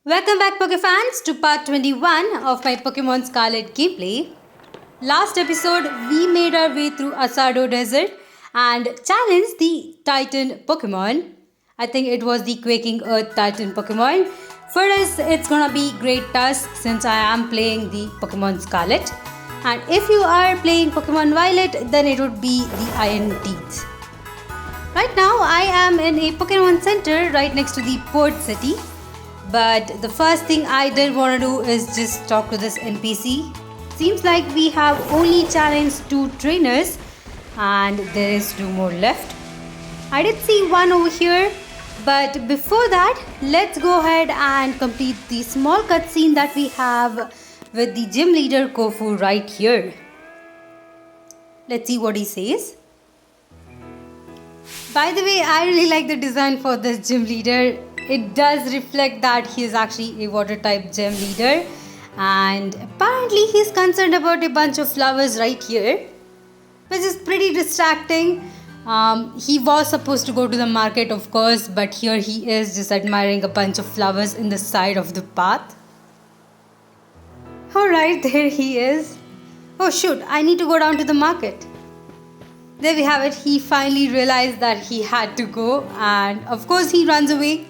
Welcome back Pokefans to part 21 of my Pokemon Scarlet gameplay. Last episode we made our way through Asado Desert and challenged the Titan Pokemon. I think it was the Quaking Earth Titan Pokemon. For us it's gonna be great task since I am playing the Pokemon Scarlet. And if you are playing Pokemon Violet then it would be the Iron Teeth. Right now I am in a Pokemon Center right next to the port city. But the first thing I did want to do is just talk to this NPC. Seems like we have only challenged 2 trainers and there is 2 more left. I did see one over here, but before that, let's go ahead and complete the small cutscene that we have with the gym leader Kofu right here. Let's see what he says. By the way, I really like the design for this gym leader. It does reflect that he is actually a water type gym leader, and apparently he's concerned about a bunch of flowers right here, which is pretty distracting. He was supposed to go to the market, of course, but here he is just admiring a bunch of flowers in the side of the path. Alright, there he is. Oh shoot, I need to go down to the market. There we have it. He finally realized that he had to go, and of course he runs away.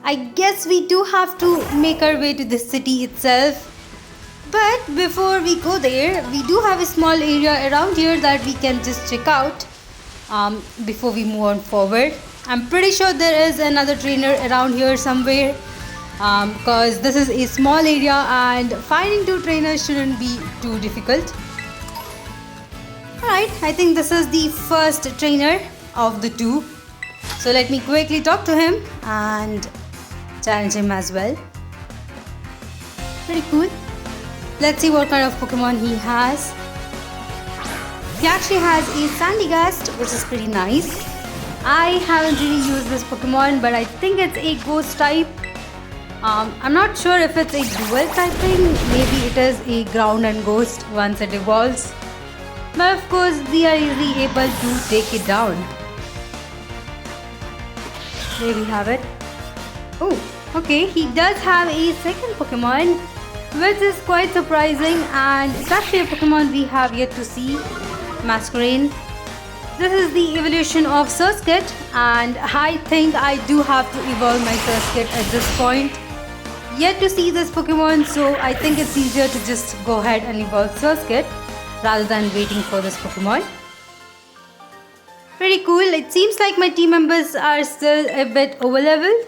I guess we do have to make our way to the city itself. But before we go there, we do have a small area around here that we can just check out before we move on forward. I'm pretty sure there is another trainer around here somewhere because this is a small area and finding 2 trainers shouldn't be too difficult. Alright, I think this is the first trainer of the 2. So let me quickly talk to him and challenge him as well. Pretty cool. Let's see what kind of Pokemon he has. He actually has a Sandygast, which is pretty nice. I haven't really used this Pokemon, but I think it's a ghost type. I'm not sure if it's a dual typing. Maybe it is a ground and ghost once it evolves. But of course, we are easily able to take it down. There we have it. Oh, okay, he does have a second Pokemon, which is quite surprising, and it's actually a Pokemon we have yet to see, Masquerain. This is the evolution of Scarlet, and I think I do have to evolve my Scarlet at this point. Yet to see this Pokemon, so I think it's easier to just go ahead and evolve Scarlet rather than waiting for this Pokemon. Pretty cool. It seems like my team members are still a bit over leveled,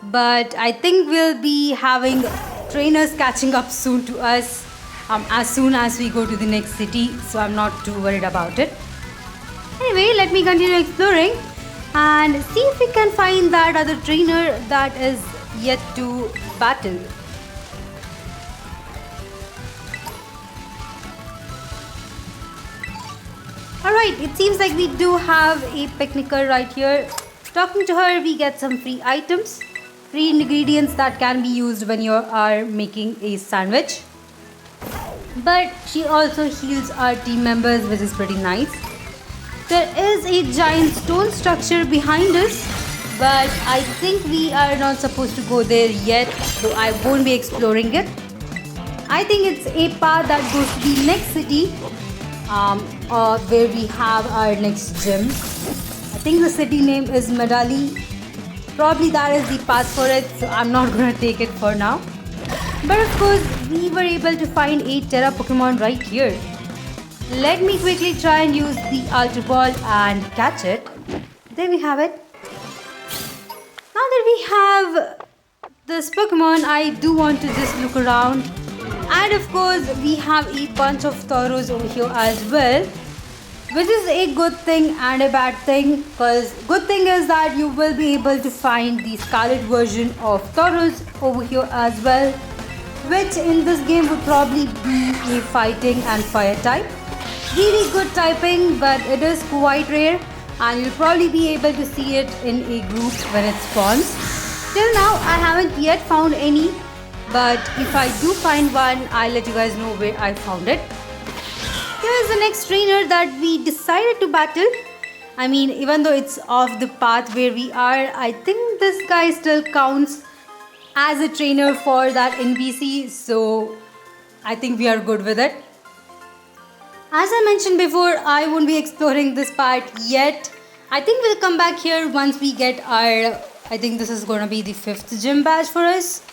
but I think we'll be having trainers catching up soon to us as soon as we go to the next city, so I'm not too worried about it. Anyway, let me continue exploring and see if we can find that other trainer that is yet to battle. Alright, it seems like we do have a picnicker right here. Talking to her, we get some free items, free ingredients that can be used when you are making a sandwich. But she also heals our team members, which is pretty nice. There is a giant stone structure behind us, but I think we are not supposed to go there yet, so I won't be exploring it. I think it's a path that goes to the next city, where we have our next gym. I think the city name is Medali. Probably that is the path for it, so I'm not gonna take it for now. But of course, we were able to find a Terra Pokemon right here. Let me quickly try and use the Ultra Ball and catch it. There we have it. Now that we have this Pokemon, I do want to just look around. And of course, we have a bunch of Tauros over here as well, which is a good thing and a bad thing, because good thing is that you will be able to find the Scarlet version of Tauros over here as well, which in this game would probably be a fighting and fire type. Really good typing, but it is quite rare and you'll probably be able to see it in a group when it spawns. Till now I haven't yet found any, but if I do find one, I'll let you guys know where I found it. Here is the next trainer that we decided to battle. I mean, even though it's off the path where we are, I think this guy still counts as a trainer for that NPC, so I think we are good with it. As I mentioned before, I won't be exploring this part yet. I think we'll come back here once we get our, I think this is going to be the 5th gym badge for us,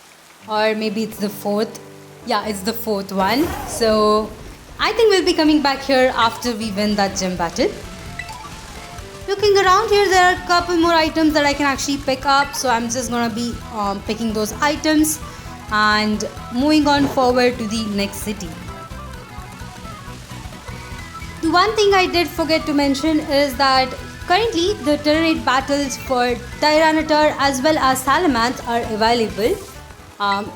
or maybe it's the 4th. Yeah, it's the 4th one. So I think we'll be coming back here after we win that gym battle. Looking around here, there are a couple more items that I can actually pick up, so I'm just gonna be picking those items and moving on forward to the next city. The one thing I did forget to mention is that currently the Terrorate battles for Tyranitar as well as Salamence are available.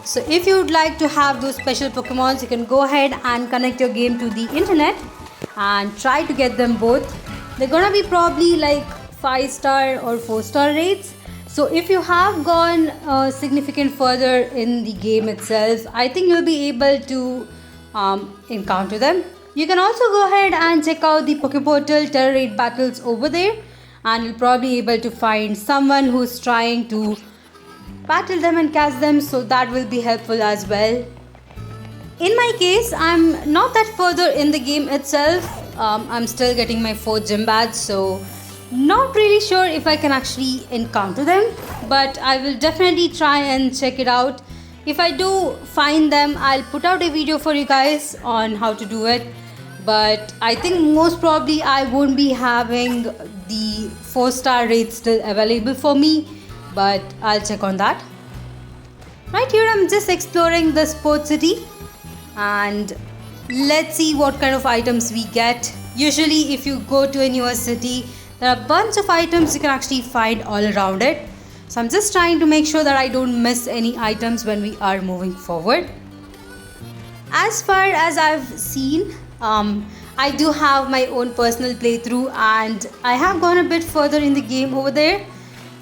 So if you would like to have those special Pokemons, you can go ahead and connect your game to the internet and try to get them both. They're gonna be probably like 5-star or 4-star rates. So if you have gone significant further in the game itself, I think you'll be able to encounter them. You can also go ahead and check out the Pokeportal Terrorate battles over there, and you'll probably be able to find someone who's trying to battle them and catch them, so that will be helpful as well. In my case, I'm not that further in the game itself. I'm still getting my 4th gym badge, so not really sure if I can actually encounter them, but I will definitely try and check it out. If I do find them, I'll put out a video for you guys on how to do it, but I think most probably I won't be having the 4-star rate still available for me, but I'll check on that. Right here I'm just exploring the sports city, and let's see what kind of items we get. Usually if you go to a newer city, there are a bunch of items you can actually find all around it. So I'm just trying to make sure that I don't miss any items when we are moving forward. As far as I've seen, I do have my own personal playthrough, and I have gone a bit further in the game over there.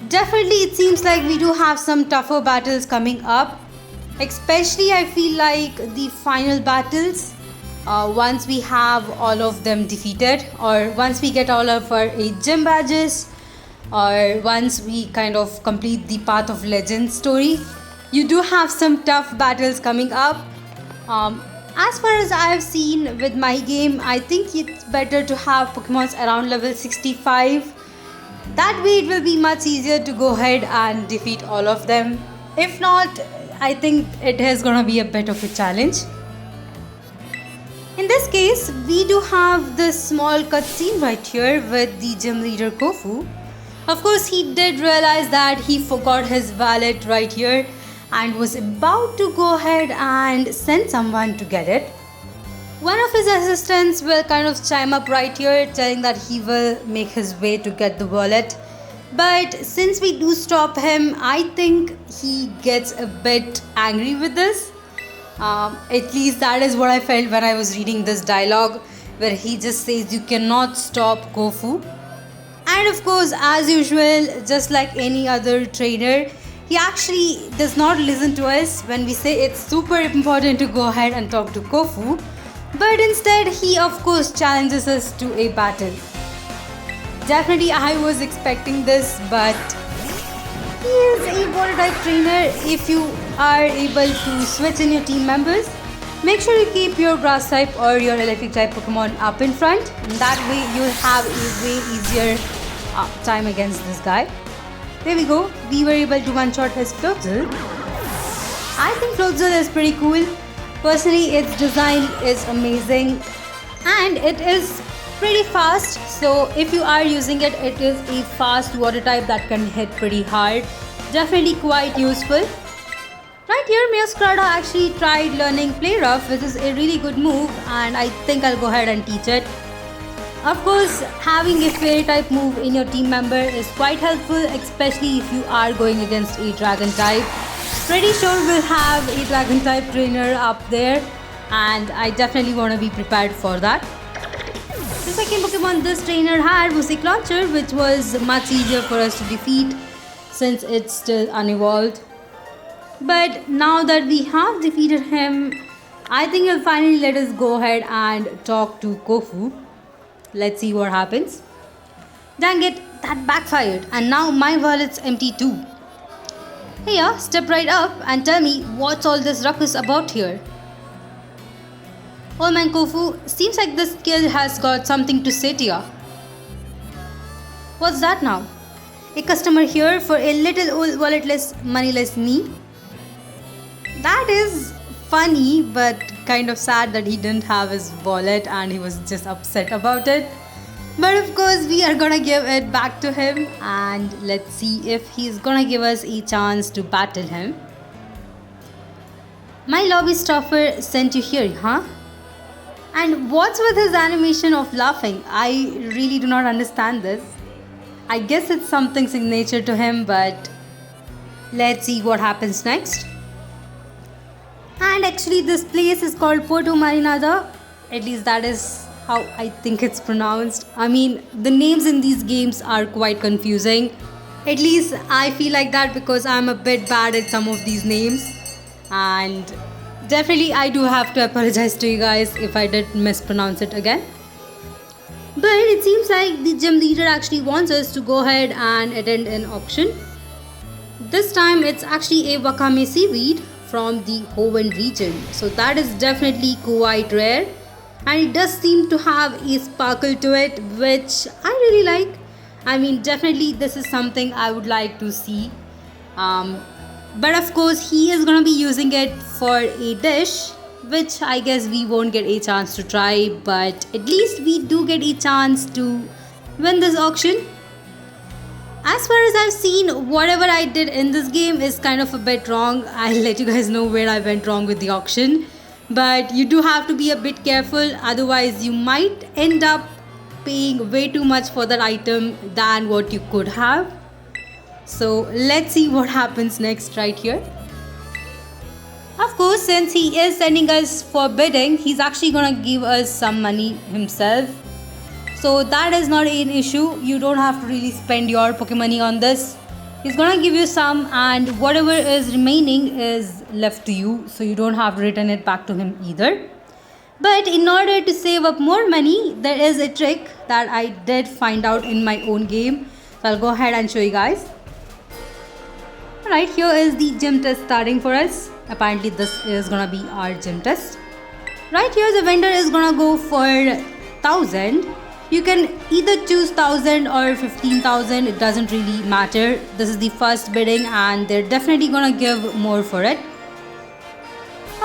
Definitely it seems like we do have some tougher battles coming up. Especially I feel like the final battles, once we have all of them defeated, or once we get all of our 8 gym badges, or once we kind of complete the Path of Legends story, you do have some tough battles coming up. As far as I have seen with my game, I think it's better to have Pokemons around level 65. That way it will be much easier to go ahead and defeat all of them. If not, I think it is gonna be a bit of a challenge. In this case, we do have this small cutscene right here with the gym leader Kofu. Of course, he did realize that he forgot his wallet right here and was about to go ahead and send someone to get it. One of his assistants will kind of chime up right here, telling that he will make his way to get the wallet. But since we do stop him, I think he gets a bit angry with this. At least that is what I felt when I was reading this dialogue, where he just says you cannot stop Kofu. And of course, as usual, just like any other trainer, he actually does not listen to us when we say it's super important to go ahead and talk to Kofu. But instead, he of course challenges us to a battle. Definitely I was expecting this, but he is a water type trainer. If you are able to switch in your team members, make sure you keep your grass type or your electric type Pokemon up in front. That way you'll have a way easier time against this guy. There we go. We were able to one-shot his Floatzel. I think Floatzel is pretty cool. Personally, its design is amazing and it is pretty fast. So if you are using it, it is a fast water type that can hit pretty hard. Definitely quite useful. Right here, Masquerada actually tried learning Play Rough, which is a really good move, and I think I'll go ahead and teach it. Of course, having a Fairy type move in your team member is quite helpful, especially if you are going against a Dragon type. Pretty sure we'll have a Dragon type trainer up there, and I definitely want to be prepared for that. The second Pokemon this trainer had was a Clauncher, which was much easier for us to defeat since it's still unevolved. But now that we have defeated him, I think he'll finally let us go ahead and talk to Kofu. Let's see what happens. Dang it, that backfired, and now my wallet's empty too. Hey, yeah, step right up and tell me what's all this ruckus about here. Oh man, Kofu, seems like this kid has got something to say to ya. What's that now? A customer here for a little old walletless, moneyless me? That is funny, but kind of sad that he didn't have his wallet and he was just upset about it. But of course, we are gonna give it back to him and let's see if he's gonna give us a chance to battle him. My lobby stopper sent you here, huh? And what's with his animation of laughing? I really do not understand this. I guess it's something signature to him, but let's see what happens next. And actually, this place is called Porto Marinada. At least that is how I think it's pronounced. I mean, the names in these games are quite confusing. At least I feel like that because I'm a bit bad at some of these names. And definitely I do have to apologize to you guys if I did mispronounce it again. But it seems like the gym leader actually wants us to go ahead and attend an auction. This time it's actually a wakame seaweed from the Hoenn region. So that is definitely quite rare. And it does seem to have a sparkle to it, which I really like. I mean, definitely this is something I would like to see. But of course, he is going to be using it for a dish, which I guess we won't get a chance to try. But at least we do get a chance to win this auction. As far as I've seen, whatever I did in this game is kind of a bit wrong. I'll let you guys know where I went wrong with the auction. But you do have to be a bit careful, otherwise you might end up paying way too much for that item than what you could have. So let's see what happens next right here. Of course, since he is sending us for bidding, he's actually gonna give us some money himself. So that is not an issue. You don't have to really spend your Pokemoney on this. He's gonna give you some and whatever is remaining is left to you. So you don't have to return it back to him either. But in order to save up more money, there is a trick that I did find out in my own game. So I'll go ahead and show you guys. Alright, here is the gym test starting for us. Apparently this is gonna be our gym test. Right here the vendor is gonna go for 1000. You can either choose 1000 or 15,000, it doesn't really matter. This is the first bidding and they're definitely gonna give more for it.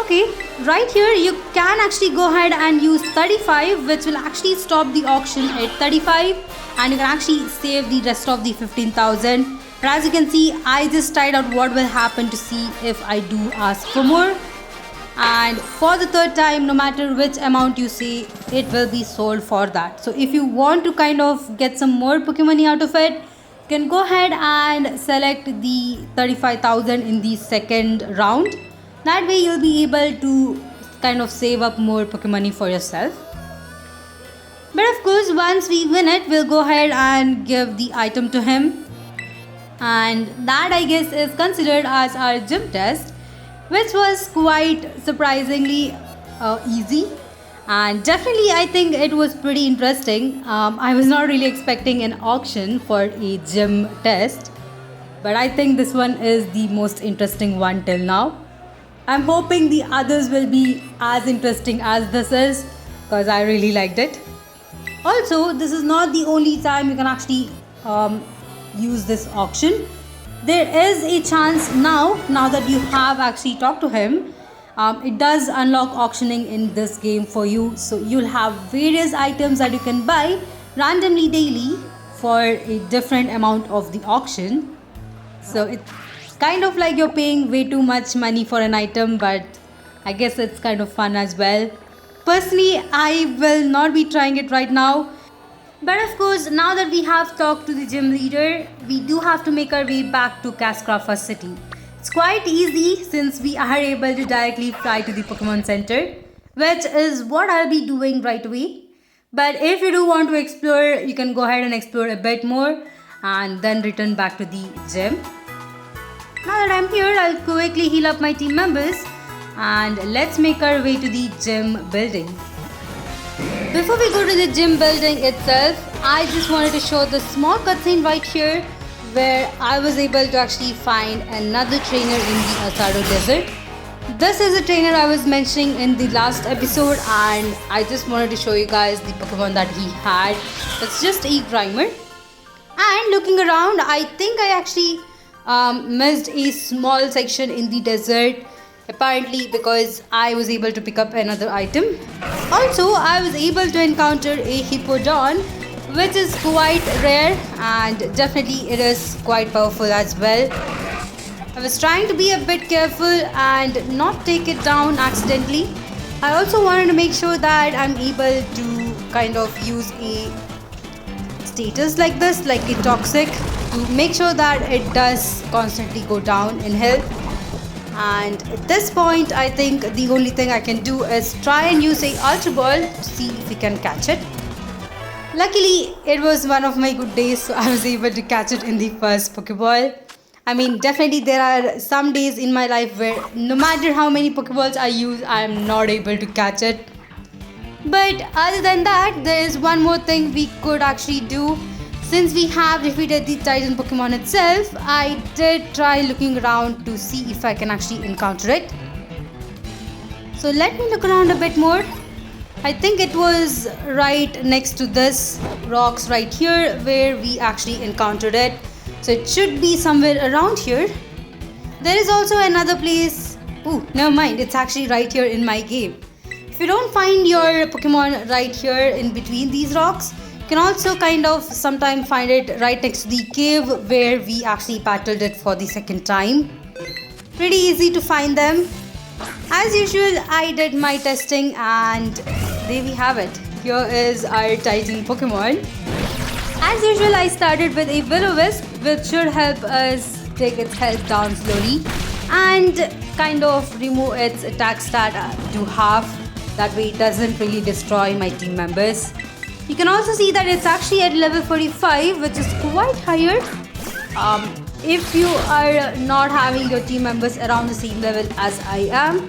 Okay, right here you can actually go ahead and use 35, which will actually stop the auction at 35 and you can actually save the rest of the 15,000. But as you can see, I just tried out what will happen to see if I do ask for more. And for the third time, no matter which amount you say, it will be sold for that. So if you want to kind of get some more Pokemoney out of it, you can go ahead and select the 35,000 in the second round. That way you'll be able to kind of save up more Pokemoney for yourself. But of course, once we win it, we'll go ahead and give the item to him. And that I guess is considered as our gym test, which was quite surprisingly easy. And definitely I think it was pretty interesting. I was not really expecting an auction for a gym test, but I think this one is the most interesting one till now. I'm hoping the others will be as interesting as this is because I really liked it. Also, this is not the only time you can actually use this auction. There is a chance now that you have actually talked to him, it does unlock auctioning in this game for you. So you'll have various items that you can buy randomly daily for a different amount of the auction. So it's kind of like you're paying way too much money for an item, but I guess it's kind of fun as well. Personally, I will not be trying it right now. But of course, now that we have talked to the gym leader, we do have to make our way back to Cascarrafa city. It's quite easy since we are able to directly fly to the Pokemon Center, which is what I'll be doing right away. But if you do want to explore, you can go ahead and explore a bit more and then return back to the gym. Now that I'm here, I'll quickly heal up my team members and let's make our way to the gym building. Before we go to the gym building itself, I just wanted to show the small cutscene right here where I was able to actually find another trainer in the Asado Desert. This is a trainer I was mentioning in the last episode, and I just wanted to show you guys the Pokemon that he had. It's just a Grimer. And looking around, I think I actually missed a small section in the desert, apparently because I was able to pick up another item. Also, I was able to encounter a Hippodon, which is quite rare, and definitely it is quite powerful as well. I was trying to be a bit careful and not take it down accidentally. I also wanted to make sure that I'm able to kind of use a status like this, like a toxic, to make sure that it does constantly go down in health. And at this point, I think the only thing I can do is try and use a Ultra Ball to see if we can catch it. Luckily, it was one of my good days, so I was able to catch it in the first Pokeball. I mean, definitely there are some days in my life where no matter how many Pokeballs I use, I am not able to catch it. But other than that, there is one more thing we could actually do. Since we have defeated the Titan Pokemon itself, I did try looking around to see if I can actually encounter it. So let me look around a bit more. I think it was right next to this rocks right here where we actually encountered it. So it should be somewhere around here. There is also another place. Oh, never mind. It's actually right here in my game. If you don't find your Pokemon right here in between these rocks, you can also kind of sometimes find it right next to the cave where we actually battled it for the second time. Pretty easy to find them. As usual, I did my testing and there we have it. Here is our Titan Pokemon. As usual, I started with a Will-O-Wisp, which should help us take its health down slowly and kind of remove its attack stat to half. That way it doesn't really destroy my team members. You can also see that it's actually at level 45, which is quite higher. If you are not having your team members around the same level as I am,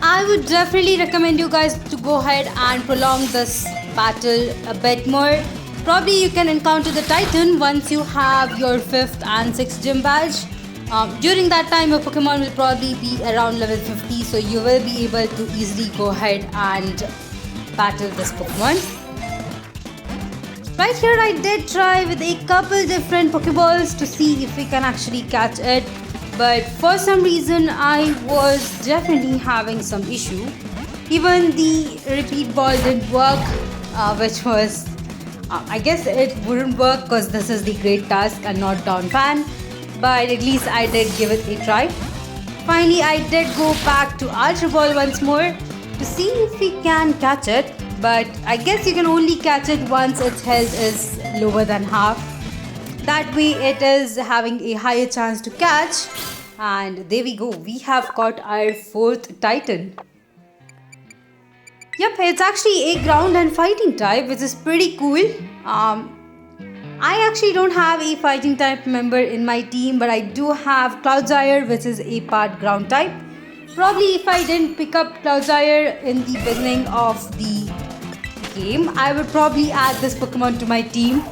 I would definitely recommend you guys to go ahead and prolong this battle a bit more. Probably you can encounter the Titan once you have your 5th and 6th gym badge. During that time, your Pokemon will probably be around level 50, so you will be able to easily go ahead and battle this Pokemon. Right here, I did try with a couple different Pokeballs to see if we can actually catch it, but for some reason, I was definitely having some issue. Even the repeat ball didn't work, which was I guess it wouldn't work because this is the Great Task and not Down Fan, but at least I did give it a try. Finally, I did go back to Ultra Ball once more to see if we can catch it, but I guess you can only catch it once its health is lower than half. That way it is having a higher chance to catch, and there we go, we have caught our 4th Titan. Yep, it's actually a ground and fighting type, which is pretty cool. I actually don't have a fighting type member in my team, but I do have Cloudzyre, which is a part ground type. Probably if I didn't pick up Cloudzyre in the beginning of the game, I would probably add this Pokemon to my team.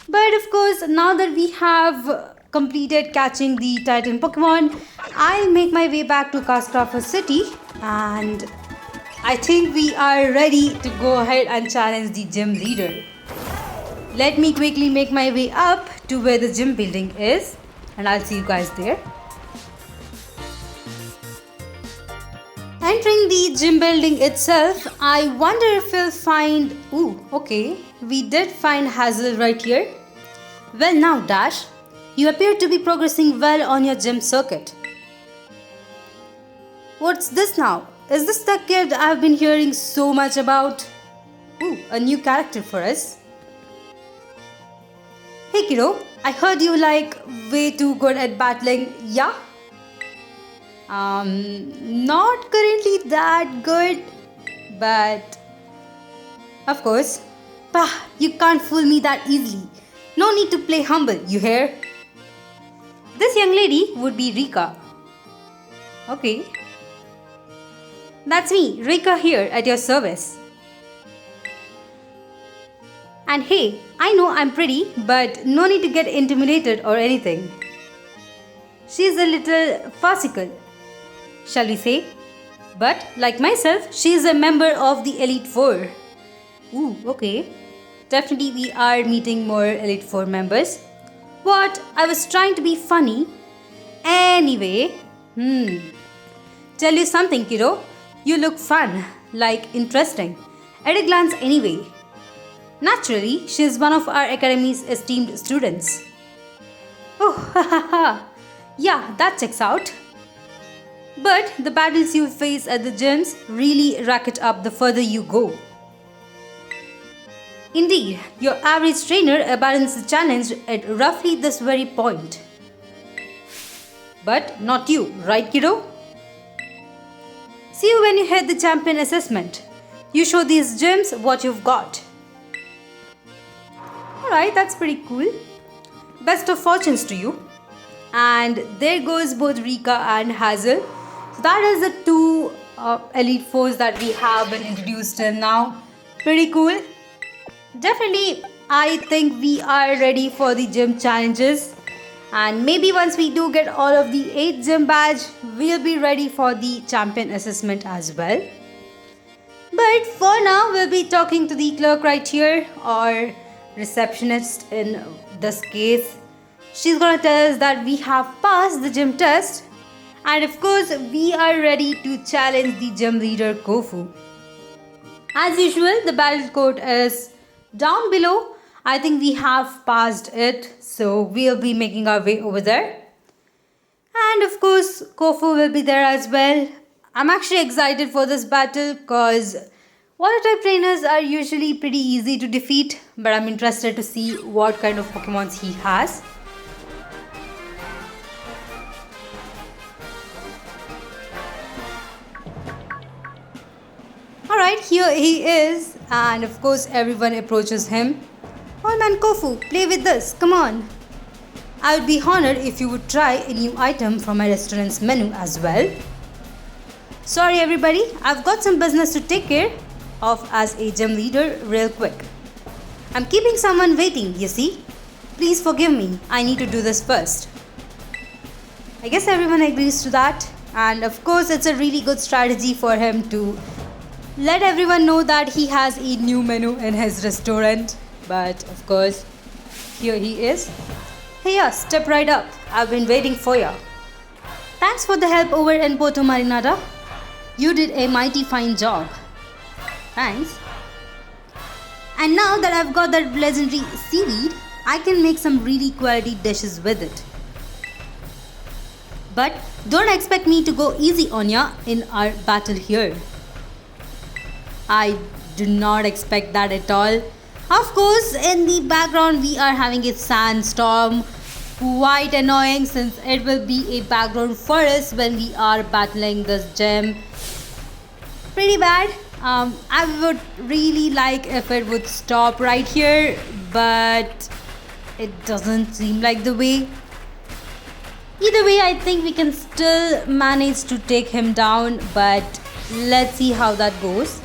But of course, now that we have completed catching the Titan Pokemon, I'll make my way back to Cascarrafa City, and I think we are ready to go ahead and challenge the gym leader. Let me quickly make my way up to where the gym building is, and I'll see you guys there. Entering the gym building itself, I wonder if we'll find... Ooh, okay, we did find Hazel right here. Well now, Dash, you appear to be progressing well on your gym circuit. What's this now? Is this the kid I've been hearing so much about? Ooh, a new character for us. Hey kiddo, I heard you like way too good at battling, yeah? Not currently that good, but of course. Bah, you can't fool me that easily. No need to play humble, you hear? This young lady would be Rika. Okay. That's me, Rika here at your service. And hey, I know I'm pretty, but no need to get intimidated or anything. She's a little farcical, shall we say? But like myself, she's a member of the Elite Four. Ooh, okay. Definitely we are meeting more Elite Four members. What? I was trying to be funny. Anyway, tell you something, kiddo. You look fun, like interesting. At a glance, anyway. Naturally, she is one of our academy's esteemed students. Oh, ha ha ha. Yeah, that checks out. But the battles you face at the gyms really rack it up the further you go. Indeed, your average trainer abandons the challenge at roughly this very point. But not you, right kiddo? See you when you hit the champion assessment. You show these gyms what you've got. Alright, that's pretty cool. Best of fortunes to you. And there goes both Rika and Hazel. So that is the two Elite Fours that we have been introduced till now. Pretty cool. Definitely, I think we are ready for the gym challenges. And maybe once we do get all of the 8 gym badge, we'll be ready for the champion assessment as well. But for now, we'll be talking to the clerk right here, or receptionist in this case. She's gonna tell us that we have passed the gym test, and of course we are ready to challenge the gym leader Kofu. As usual, the battle code is down below. I think we have passed it, so we'll be making our way over there. And of course Kofu will be there as well. I'm actually excited for this battle because water type trainers are usually pretty easy to defeat, but I'm interested to see what kind of Pokemons he has. Alright, here he is, and of course everyone approaches him. Oh man Kofu, play with this, come on. I would be honored if you would try a new item from my restaurant's menu as well. Sorry everybody, I've got some business to take care of as a gym leader real quick. I'm keeping someone waiting, you see. Please forgive me, I need to do this first. I guess everyone agrees to that, and of course it's a really good strategy for him to let everyone know that he has a new menu in his restaurant. But of course, here he is. Hey, step right up. I've been waiting for you. Thanks for the help over in Puerto Marinada. You did a mighty fine job. Thanks. And now that I've got that legendary seaweed, I can make some really quality dishes with it. But don't expect me to go easy on ya in our battle here. I do not expect that at all. Of course, in the background we are having a sandstorm. Quite annoying since it will be a background for us when we are battling this gym. Pretty bad. I would really like if it would stop right here, but it doesn't seem like the way. Either way, I think we can still manage to take him down, but let's see how that goes.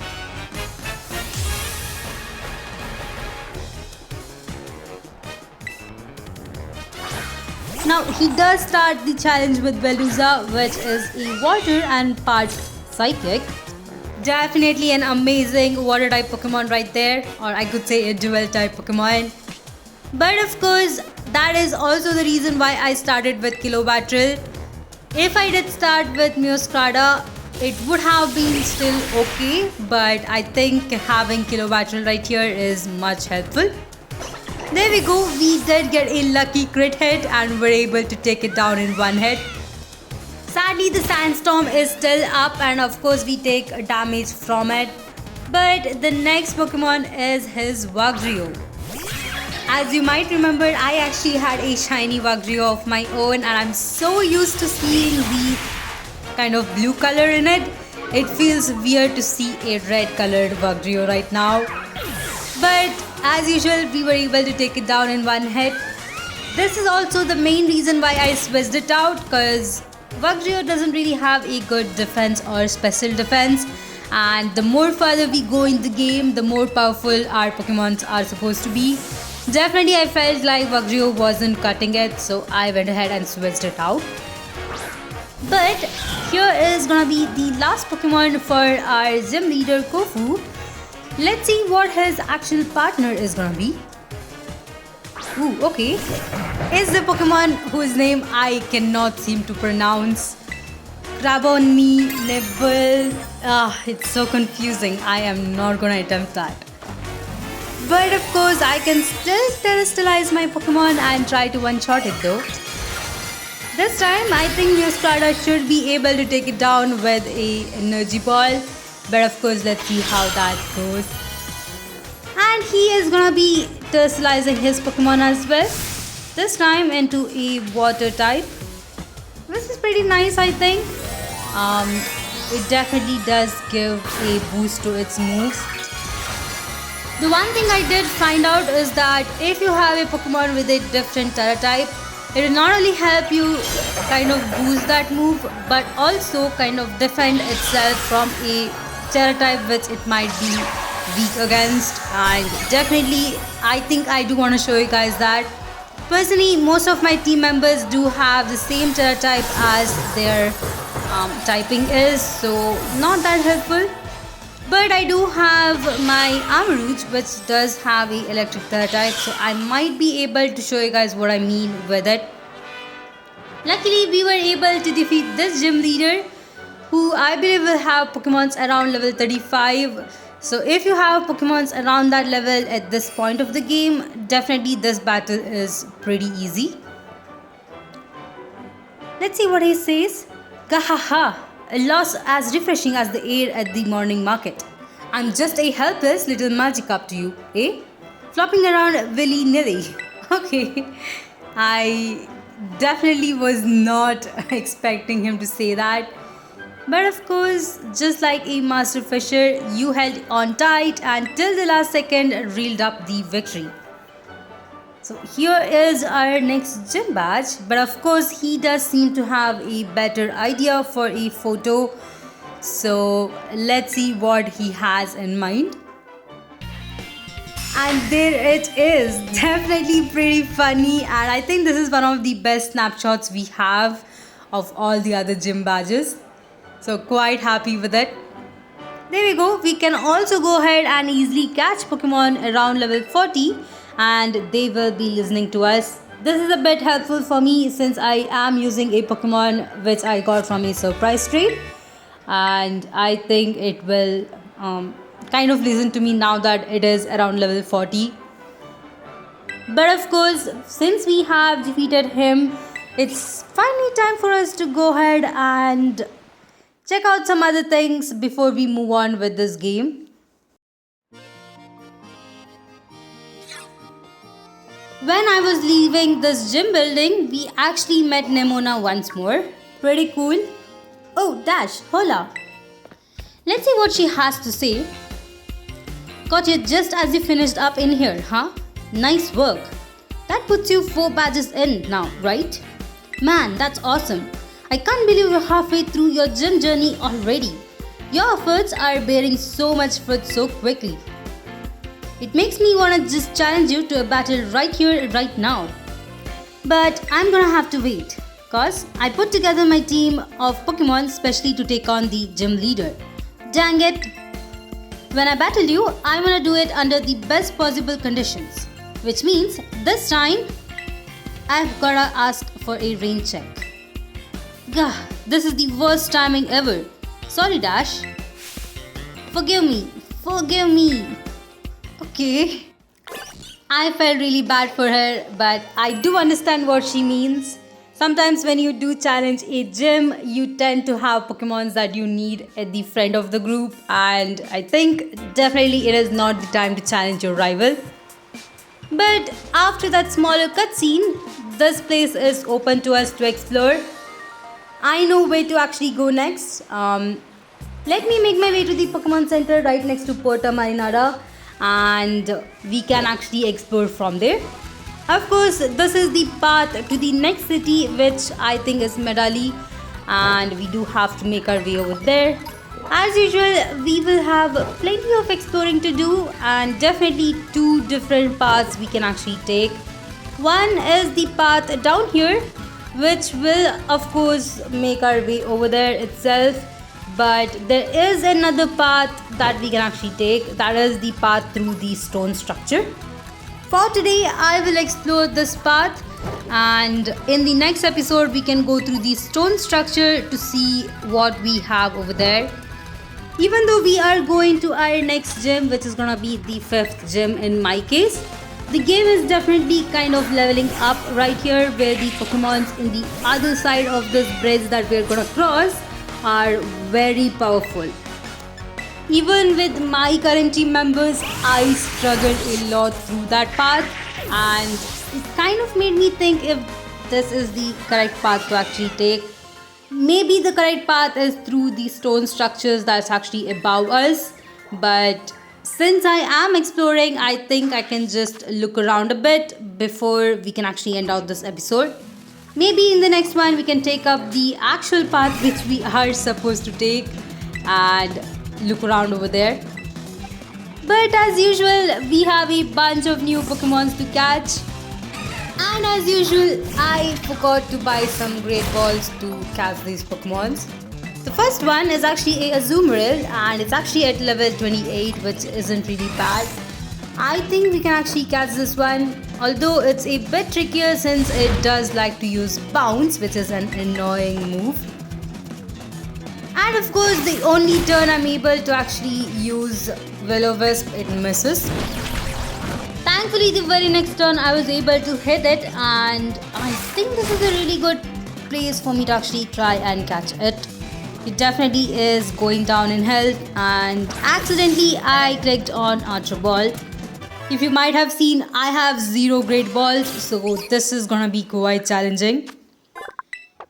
Now he does start the challenge with Veluza, which is a water and part psychic. Definitely an amazing water type Pokemon right there, or I could say a dual type Pokemon. But of course, that is also the reason why I started with Kilobattle. If I did start with Meowscarada, it would have been still okay, but I think having Kilobattle right here is much helpful. There we go, we did get a lucky crit hit and were able to take it down in one hit. Sadly, the sandstorm is still up and of course we take damage from it. But the next Pokemon is his Wugtrio. As you might remember, I actually had a shiny Wugtrio of my own and I'm so used to seeing the kind of blue color in it. It feels weird to see a red colored Wugtrio right now. But as usual, we were able to take it down in one hit. This is also the main reason why I switched it out, because Wugtrio doesn't really have a good defense or special defense, And the more further we go in the game, the more powerful our Pokemons are supposed to be. Definitely I felt like Wagrio wasn't cutting it, so I went ahead and switched it out. But here is gonna be the last Pokemon for our gym leader Kofu. Let's see what his actual partner is gonna be. Ooh, okay. It's the Pokemon whose name I cannot seem to pronounce. Crabonme, Nebel. It's so confusing. I am not gonna attempt that. But of course, I can still terrestrialize my Pokemon and try to one-shot it though. This time, I think Scarlet should be able to take it down with a energy ball. But of course, let's see how that goes. And he is gonna be terrestrializing his Pokemon as well. This time into a water type. This is pretty nice, I think. It definitely does give a boost to its moves. The one thing I did find out is that if you have a Pokemon with a different Terra type, it will not only help you kind of boost that move, but also kind of defend itself from a Terra type which it might be weak against. And definitely, I think I do want to show you guys that. Personally, most of my team members do have the same Terra type as their typing is, so not that helpful. But I do have my Armarouge, which does have a electric Terra type, so I might be able to show you guys what I mean with it. Luckily, we were able to defeat this gym leader, who I believe will have Pokemons around level 35. So if you have Pokemons around that level at this point of the game, definitely this battle is pretty easy. Let's see what he says. Gahaha, a loss as refreshing as the air at the morning market. I'm just a helpless little Magikarp to you, eh? Flopping around willy-nilly. Okay, I definitely was not expecting him to say that. But of course, just like a master fisher, you held on tight and till the last second reeled up the victory. So here is our next gym badge, but of course he does seem to have a better idea for a photo. So let's see what he has in mind. And there it is, definitely pretty funny, and I think this is one of the best snapshots we have of all the other gym badges. So quite happy with it. There we go. We can also go ahead and easily catch Pokemon around level 40 and they will be listening to us. This is a bit helpful for me since I am using a Pokemon which I got from a surprise trade, and I think it will kind of listen to me now that it is around level 40. But of course, since we have defeated him, it's finally time for us to go ahead and check out some other things before we move on with this game. When I was leaving this gym building, we actually met Nemona once more. Pretty cool. Oh, Dash, hola. Let's see what she has to say. Got you just as you finished up in here, huh? Nice work. That puts you 4 badges in now, right? Man, that's awesome. I can't believe you're halfway through your gym journey already. Your efforts are bearing so much fruit so quickly. It makes me want to just challenge you to a battle right here, right now. But I'm gonna have to wait, cause I put together my team of Pokemon specially to take on the gym leader. Dang it! When I battle you, I wanna do it under the best possible conditions. Which means, this time, I've gotta ask for a rain check. Gah, this is the worst timing ever. Sorry, Dash. Forgive me. Forgive me. Okay. I felt really bad for her, but I do understand what she means. Sometimes when you do challenge a gym, you tend to have Pokemons that you need at the front of the group, and I think definitely it is not the time to challenge your rival. But after that smaller cutscene, this place is open to us to explore. I know where to actually go next. Let me make my way to the Pokemon Center right next to Porta Marinara, and we can actually explore from there. Of course, this is the path to the next city, which I think is Medali, and we do have to make our way over there. As usual, we will have plenty of exploring to do and definitely two different paths we can actually take. One is the path down here, which will of course make our way over there itself. But there is another path that we can actually take, that is the path through the stone structure. For today, I will explore this path, and in the next episode, we can go through the stone structure to see what we have over there. Even though we are going to our next gym, which is gonna be the 5th gym in my case, the game is definitely kind of leveling up right here, where the Pokemons in the other side of this bridge that we're gonna cross are very powerful. Even with my current team members, I struggled a lot through that path, and it kind of made me think if this is the correct path to actually take. Maybe the correct path is through the stone structures that's actually above us, but since I am exploring, I think I can just look around a bit before we can actually end out this episode. Maybe in the next one we can take up the actual path which we are supposed to take and look around over there. But as usual, we have a bunch of new Pokemons to catch. And as usual, I forgot to buy some great balls to catch these Pokemons. The first one is actually a Azumarill, and it's actually at level 28, which isn't really bad. I think we can actually catch this one, although it's a bit trickier since it does like to use bounce, which is an annoying move. And of course, the only turn I'm able to actually use Will-O-Wisp, it misses. Thankfully, the very next turn I was able to hit it, and I think this is a really good place for me to actually try and catch it. It definitely is going down in health, and accidentally I clicked on Archer Ball. If you might have seen, I have 0 great balls, so this is gonna be quite challenging.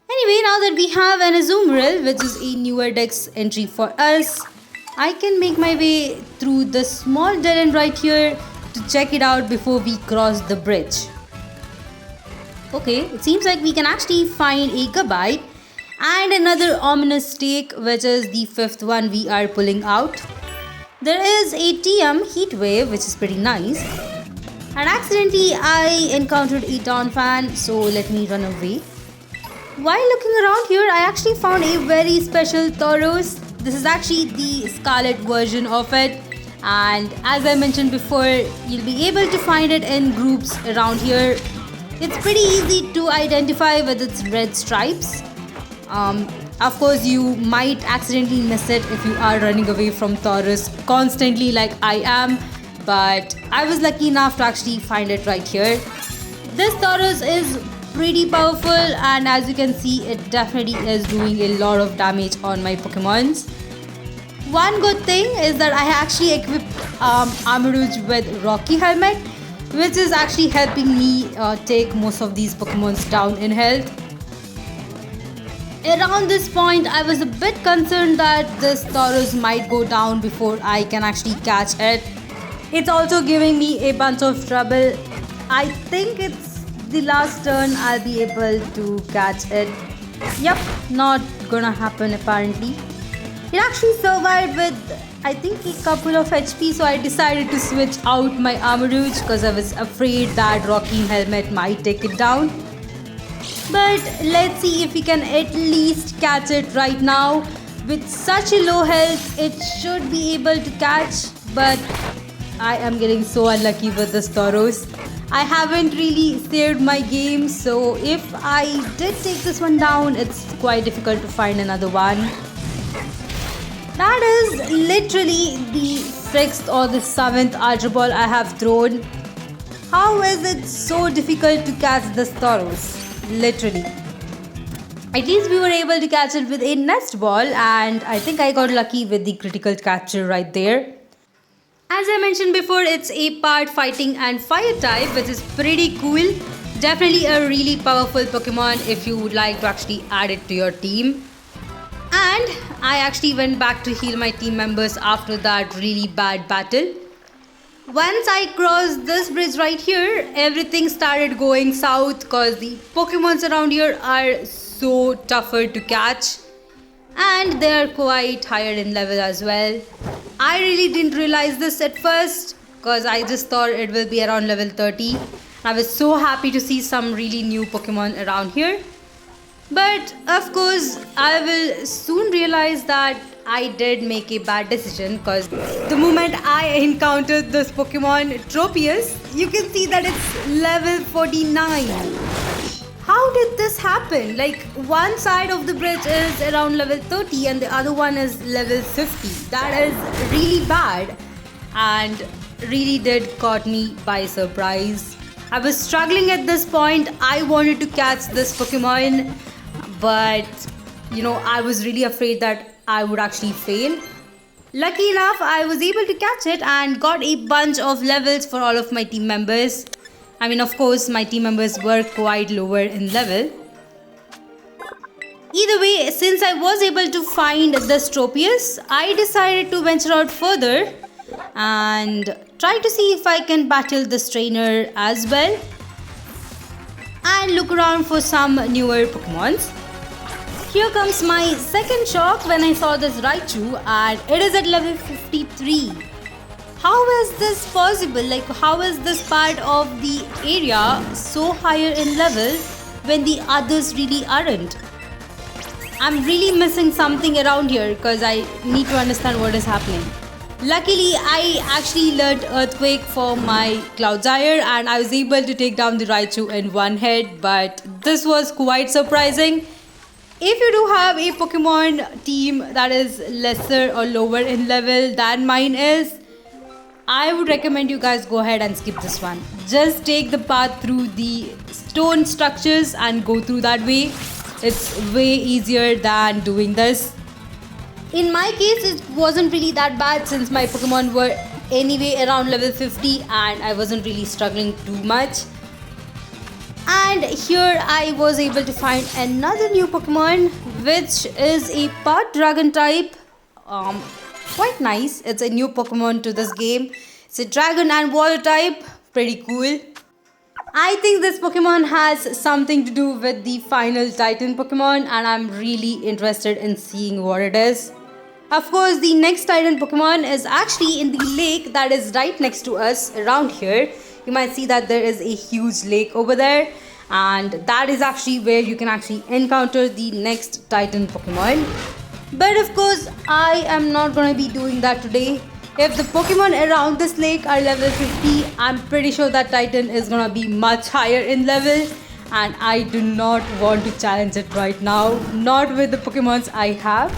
Anyway, now that we have an Azumarill, which is a newer Dex entry for us, I can make my way through the small dead end right here to check it out before we cross the bridge. Okay, it seems like we can actually find a Gabite and another ominous stake, which is the 5th one we are pulling out. There is a TM Heatwave, which is pretty nice. And accidentally I encountered a Donphan, so let me run away. While looking around here, I actually found a very special Tauros. This is actually the Scarlet version of it. And as I mentioned before, you'll be able to find it in groups around here. It's pretty easy to identify with its red stripes. Of course, you might accidentally miss it if you are running away from Tauros constantly like I am, but I was lucky enough to actually find it right here. This Tauros is pretty powerful, and as you can see, it definitely is doing a lot of damage on my Pokemons. One good thing is that I actually equipped Armarouge with Rocky Helmet, which is actually helping me take most of these Pokemons down in health. Around this point, I was a bit concerned that this Tauros might go down before I can actually catch it. It's also giving me a bunch of trouble. I think it's the last turn I'll be able to catch it. Yep, not gonna happen apparently. It actually survived with I think a couple of HP, so I decided to switch out my Armarouge because I was afraid that Rocky Helmet might take it down. But let's see if we can at least catch it right now. With such a low health, it should be able to catch, but I am getting so unlucky with this Tauros. I haven't really saved my game, so if I did take this one down, it's quite difficult to find another one. That is literally the 6th or the 7th Archer Ball I have thrown. How is it so difficult to catch this Tauros? Literally. At least we were able to catch it with a nest ball, and I think I got lucky with the critical capture right there. As I mentioned before, it's a part fighting and fire type, which is pretty cool. Definitely a really powerful Pokemon if you would like to actually add it to your team. And I actually went back to heal my team members after that really bad battle. Once I crossed this bridge right here, everything started going south because the Pokemons around here are so tougher to catch. and they are quite higher in level as well. I really didn't realize this at first because I just thought it will be around level 30. I was so happy to see some really new Pokemon around here. But of course, I will soon realize that I did make a bad decision because the moment I encountered this Pokemon Tropius, you can see that it's level 49. How did this happen? Like, one side of the bridge is around level 30 and the other one is level 50. That is really bad and really did caught me by surprise. I was struggling at this point. I wanted to catch this Pokemon, but I was really afraid that I would actually fail. Lucky enough, I was able to catch it and got a bunch of levels for all of my team members. I mean, of course, my team members were quite lower in level. Either way, since I was able to find the Tropius, I decided to venture out further and try to see if I can battle this trainer as well and look around for some newer Pokemons. Here comes my second shock when I saw this Raichu, and it is at level 53. How is this possible? Like, how is this part of the area so higher in level when the others really aren't? I'm really missing something around here because I need to understand what is happening. Luckily, I actually learned Earthquake for my Cloudzyre and I was able to take down the Raichu in one hit, but this was quite surprising. If you do have a Pokemon team that is lesser or lower in level than mine is, I would recommend you guys go ahead and skip this one. Just take the path through the stone structures and go through that way. It's way easier than doing this. In my case, it wasn't really that bad since my Pokemon were anyway around level 50 and I wasn't really struggling too much. And here I was able to find another new Pokemon, which is a part dragon type. Quite nice. It's a new Pokemon to this game. It's a dragon and water type. Pretty cool. I think this Pokemon has something to do with the final Titan Pokemon and I'm really interested in seeing what it is. Of course, the next Titan Pokemon is actually in the lake that is right next to us around here. You might see that there is a huge lake over there and that is actually where you can actually encounter the next Titan Pokemon. But of course, I am not going to be doing that today. If the Pokemon around this lake are level 50, I'm pretty sure that Titan is going to be much higher in level and I do not want to challenge it right now, not with the Pokemons I have.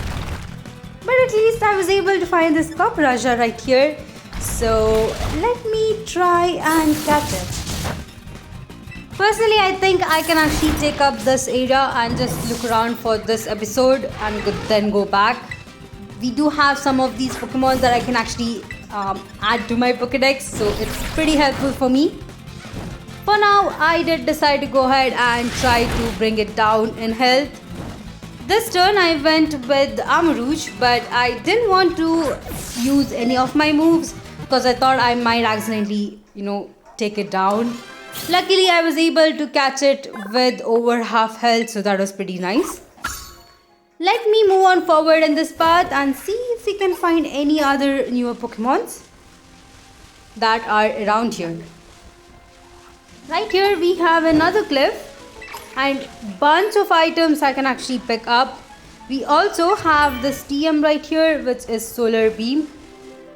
But at least I was able to find this Cascarrafa right here. So let me try and catch it. Personally, I think I can actually take up this area and just look around for this episode and then go back. We do have some of these Pokemon that I can actually add to my Pokédex, so it's pretty helpful for me. For now, I did decide to go ahead and try to bring it down in health. This turn I went with Amarouche, but I didn't want to use any of my moves because I thought I might accidentally, take it down. Luckily, I was able to catch it with over half health, so that was pretty nice. Let me move on forward in this path and see if we can find any other newer Pokemons that are around here. Right here we have another cliff and bunch of items I can actually pick up. We also have this TM right here, which is Solar Beam.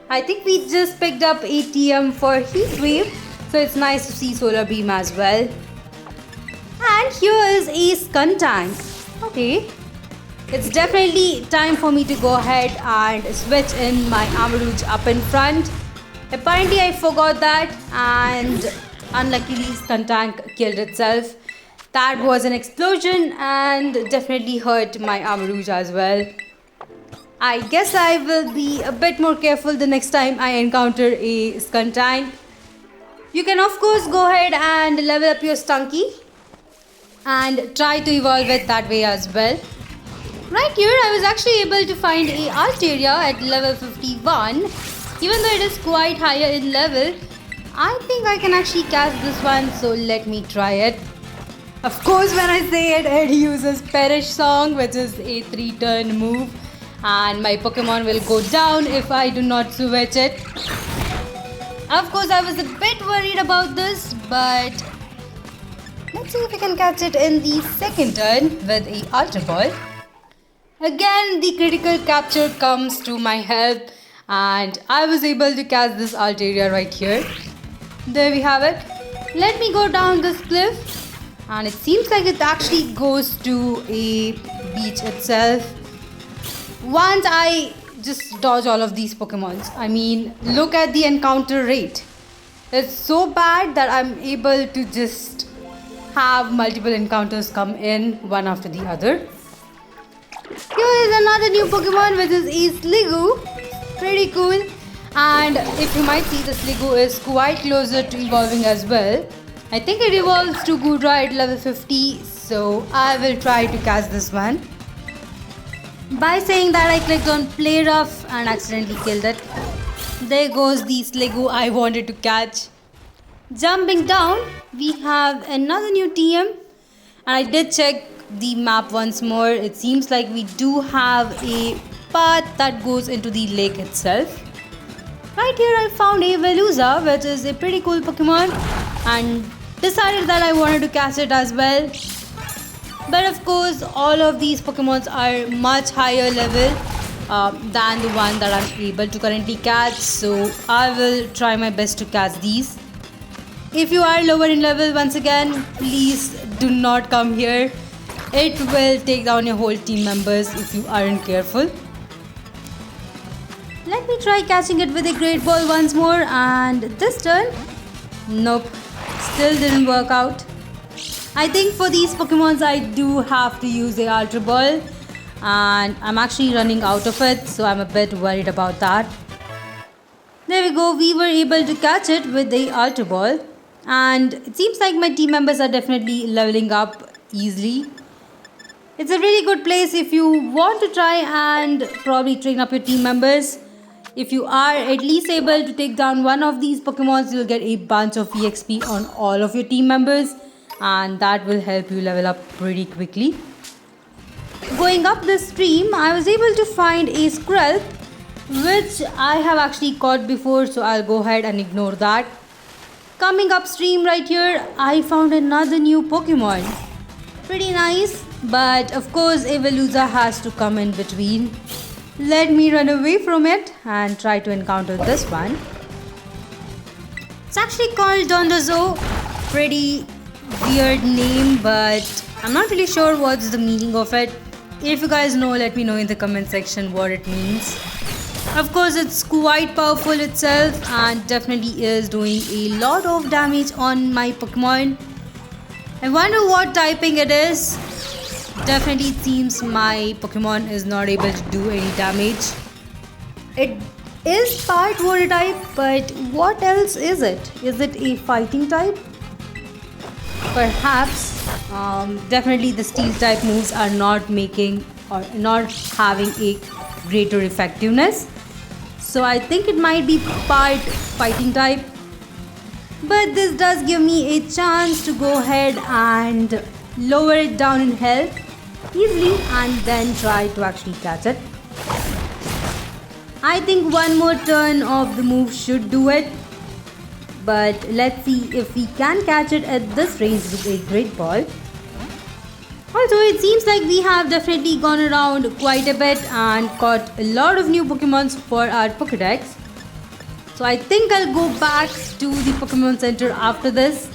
I think we just picked up a TM for Heat Wave, so it's nice to see Solar Beam as well. And here is a Skuntank. Okay, it's definitely time for me to go ahead and switch in my Amarouche up in front. Apparently I forgot that and unluckily Skuntank killed itself. That was an explosion and definitely hurt my Amarouche as well. I guess I will be a bit more careful the next time I encounter a Skuntank. You can of course go ahead and level up your Stunky and try to evolve it that way as well. Right here I was actually able to find a Altaria at level 51. Even though it is quite higher in level, I think I can actually catch this one, so let me try it. Of course, when I say it, it uses Perish Song, which is a 3-turn move, and my Pokemon will go down if I do not switch it. Of course, I was a bit worried about this, but let's see if we can catch it in the second turn with a Ultra Ball. Again, the critical capture comes to my help, and I was able to catch this Altaria right here. There we have it. Let me go down this cliff. And it seems like it actually goes to a beach itself. Once I just dodge all of these Pokemons. I mean, look at the encounter rate. It's so bad that I'm able to just have multiple encounters come in one after the other. Here is another new Pokemon, which is a Sliggoo. Pretty cool. And if you might see, the Sliggoo is quite closer to evolving as well. I think it evolves to Goodra at level 50, so I will try to catch this one. By saying that, I clicked on Play Rough and accidentally killed it. There goes the Sliggoo I wanted to catch. Jumping down, we have another new TM, and I did check the map once more. It seems like we do have a path that goes into the lake itself. Right here I found a Veluza, which is a pretty cool Pokemon, and decided that I wanted to catch it as well. But of course, all of these Pokemons are much higher level than the one that I'm able to currently catch, so I will try my best to catch these. If you are lower in level, once again, please do not come here. It will take down your whole team members if you aren't careful. Let me try catching it with a Great Ball once more, and this turn, nope, still didn't work out. I think for these Pokemons I do have to use a Ultra Ball, and I'm actually running out of it, so I'm a bit worried about that. There we go, we were able to catch it with the Ultra Ball, and it seems like my team members are definitely leveling up easily. It's a really good place if you want to try and probably train up your team members. If you are at least able to take down one of these Pokemons, you'll get a bunch of EXP on all of your team members, and that will help you level up pretty quickly. Going up this stream, I was able to find a Scarlet, which I have actually caught before, so I'll go ahead and ignore that. Coming upstream right here, I found another new Pokemon. Pretty nice, but of course Evoluza has to come in between. Let me run away from it and try to encounter this one. It's actually called Dondozo. Pretty weird name, but I'm not really sure what's the meaning of it. If you guys know, let me know in the comment section what it means. Of course, it's quite powerful itself and definitely is doing a lot of damage on my Pokemon. I wonder what typing it is. Definitely it seems my Pokemon is not able to do any damage. It is part water type, but what else is it? Is it a fighting type? Perhaps. Definitely the steel type moves are not making or not having a greater effectiveness. So I think it might be part fighting type. But this does give me a chance to go ahead and lower it down in health easily and then try to actually catch it. I think one more turn of the move should do it. But let's see if we can catch it at this range with a Great Ball. Also, it seems like we have definitely gone around quite a bit and caught a lot of new Pokemons for our Pokédex. So I think I'll go back to the Pokemon Center after this.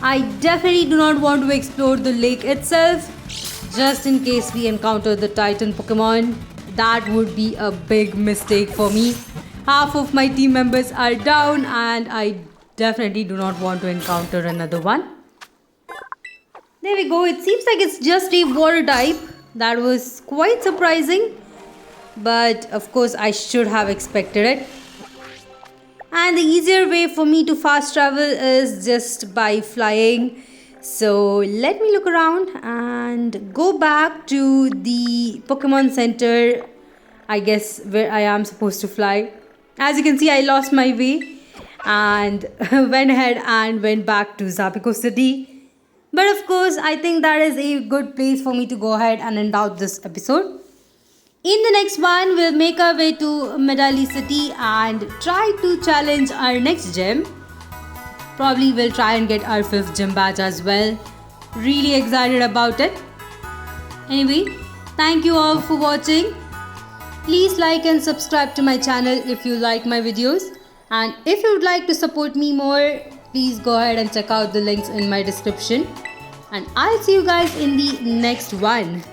I definitely do not want to explore the lake itself, just in case we encounter the Titan Pokemon. That would be a big mistake for me. Half of my team members are down and I definitely do not want to encounter another one. There we go. It seems like it's just a water type. That was quite surprising. But of course I should have expected it. And the easier way for me to fast travel is just by flying. So let me look around and go back to the Pokemon Center, I guess where I am supposed to fly. As you can see, I lost my way and went ahead and went back to Zapico City. But of course, I think that is a good place for me to go ahead and end out this episode. In the next one, we'll make our way to Medali City and try to challenge our next gym. Probably we'll try and get our 5th gym badge as well. Really excited about it. Anyway, thank you all for watching. Please like and subscribe to my channel if you like my videos. And if you would like to support me more, please go ahead and check out the links in my description. And I'll see you guys in the next one.